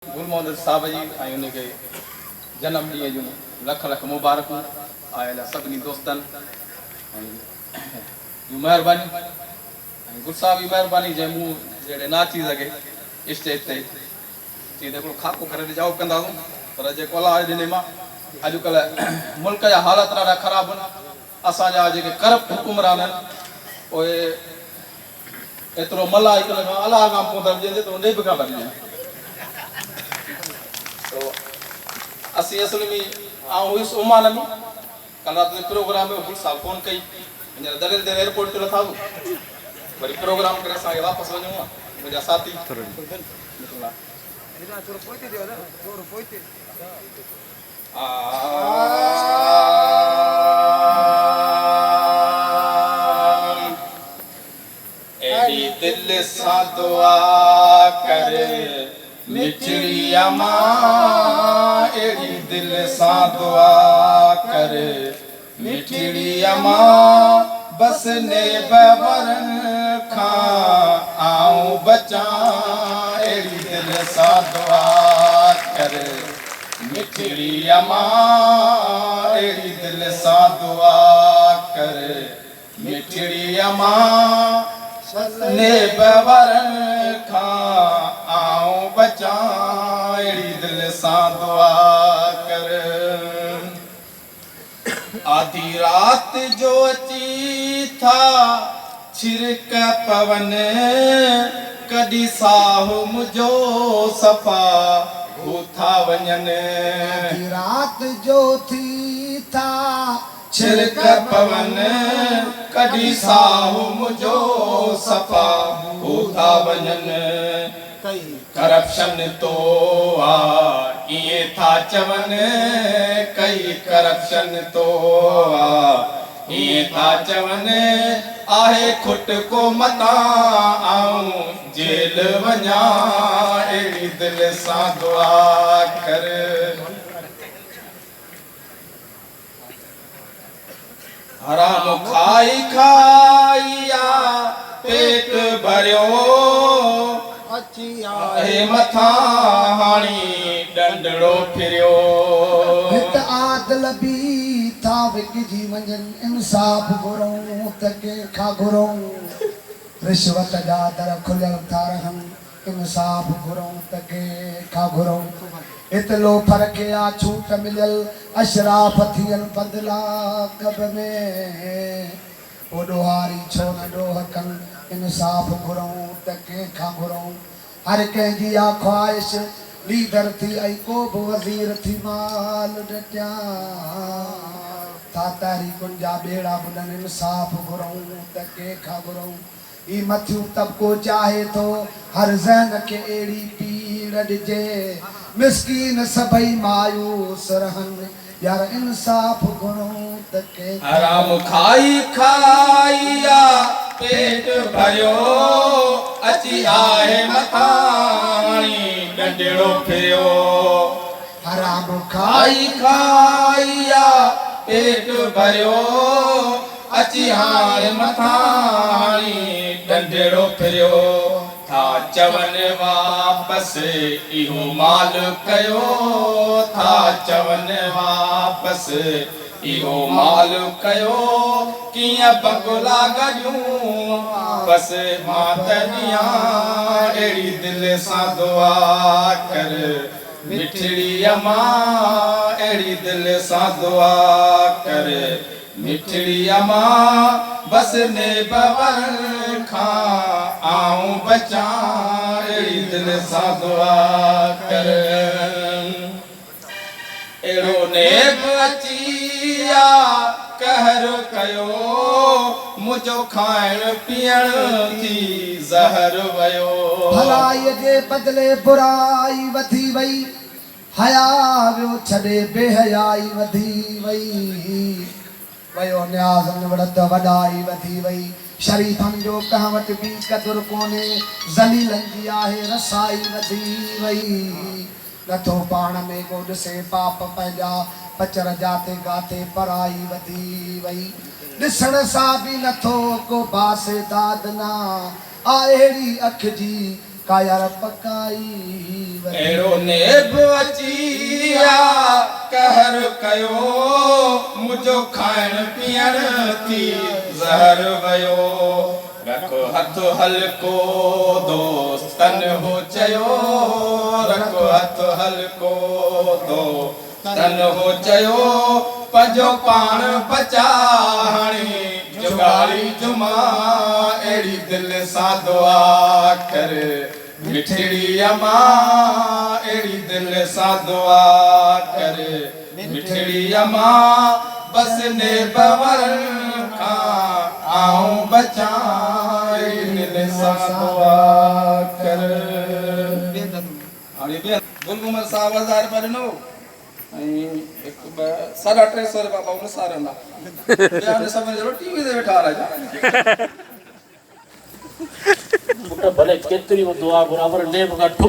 गुल मोहम्मद साहब जी ऐं उनखे जनम ॾींहं जूं लख लख मुबारकूं आयल सभिनी दोस्तनि जूं महिरबानी ऐं गुल साहब जी महिरबानी जंहिं मूं जहिड़े न अची सघे स्टेज ते चई त हिकिड़ो खाको करे ॾिजाओ कंदासूं पर जेको अलाह ॾिने मां अॼुकल्ह मुल्क जा हालत ॾाढा ख़राबु आहिनि असांजा जेके करप्ट हुकुमरान आहिनि उहे एतिरो मला हिकु खां अलाह खां पोइ दर्जे त उन बि ख़बर ॾियनि तो असी असल में हुयुसि ओमान में कल रात जो प्रोग्राम में गुल साहब फोन कई हींअर दरियल ते एयरपोर्ट ते लथा वरी प्रोग्राम करे असांखे वापसि वञूं आहे मुंहिंजा साथी एड़ी दिल सां दुआ करे मिठड़ी अमा एड़ी दिल सां दुआ करे मिठड़ी अमा बस ने बवरन खां आऊं बचा एड़ी दिल सां दुआ करे मिठड़ी अमा एड़ी दिल सां दुआ करे मिठड़ी अमा ने बवरन खां आऊं बचा एड़ी दिल सां दुआ कर आधी रात जो अची था छिरक पवन कॾहिं साहु मुझो सफ़ा हू था वञनि आधी रात जो थी था छिरक पवन कॾहिं साहु मुझो सफ़ा हू था वञनि करप्शन तो आ इए था चवन कई करप्शन तो आ इए था चवन आहे खुट को मता आऊं जेल वञा एड़ी दिल सां दुआ कर हराम खाई खाइया पेट भरियो आहे मथा हाणी डंडड़ो फिरियो हित आदल बि था विकिजी वञनि इंसाफ़ घुरूं त कंहिंखां घुरूं रिश्वत जा दर खुलियल था रहनि इंसाफ़ घुरूं त कंहिंखां घुरूं इतलो फ़र्क़ु आहे छूट मिलियल अशराफ़ थियल बदिला कब में ओॾो हारी छो न ॾोह कनि इंसाफ़ घुरूं त कंहिंखां घुरूं हर कंहिंजी आहे ख़्वाहिश लीडर थी ऐं को बि वज़ीर थी माल ॾटिया था तहरीकुनि जा ॿेड़ा बुॾनि इंसाफ़ घुरूं त कंहिंखां घुरूं ही मथियूं तबिको चाहे थो हर ज़हन खे अहिड़ी पीड़ ॾिजे मिसकीन सभई मायूस रहनि यार इंसाफ़ घुरूं त कंहिंखां हराम खाई खाइया पेट भरियो अची आहे मथा हाणी डंडड़ो फिरियो हराम खाई खाइया पेट भरियो अची हाणे मथा हाणी डंडड़ो फिरियो था चवनि वापसि इहो माल कयो था चवनि वापसि इहो माल कयो कीअं बंगला गॾियूं बसि मां त ॾियां अहिड़ी दिलि सां दुआ कर मिठड़ी अमा अहिड़ी दिलि सां दुआ कर मिठड़ी अमा बस ने बवर खां आऊं बचा अहिड़ी दिलि सां दुआ कर अहिड़ो नेब अची आ कहर कयो मुंहिंजो खाइण पीअण थी ज़हर वयो भलाई जे बदिले बुराई वधी वई हया वियो छॾे बेहयाई वधी वई वयो न्याज़ निवड़त वॾाई वधी वई शरीफ़नि जो कंहिं वटि बि क़दुरु कोन्हे ज़लीलनि जी आहे रसाई वधी वई नथो पाण में को ॾिसे पाप पंहिंजा पचर जाते गाते पराई वधी वई ॾिसण सां बि नथो को बासे दाद ना अहिड़ी अख जी कायर पकाई अहिड़ो नेब अचिया कहर कयो मुंहिंजो खाइण पीअण थी ज़हर वियो रखो हथ हल्को दोस्तन हो चयो रखो हथ हल्को दोस्तन हो चयो पंहिंजो पाण बचा हाणे जुगाड़ी जुमा अहिड़ी दिलि सां दुआ कर मिठड़ी अमा अहिड़ी दिलि सां दुआ कर मिठड़ी अमा बस ने बवर खां आऊं बचा अहिड़ी दिलि सां दुआ कर हाणे बि गुलमोहम्मद साहब 1000 रुपया ॾिनो ऐं हिकु ॿ 350 रुपया पाउन सारंदा ॿिया सभिनी चलो टीवी ते वेठा राजा पुट भले केतिरी बि दुआ बराबरि नेब खां ठुप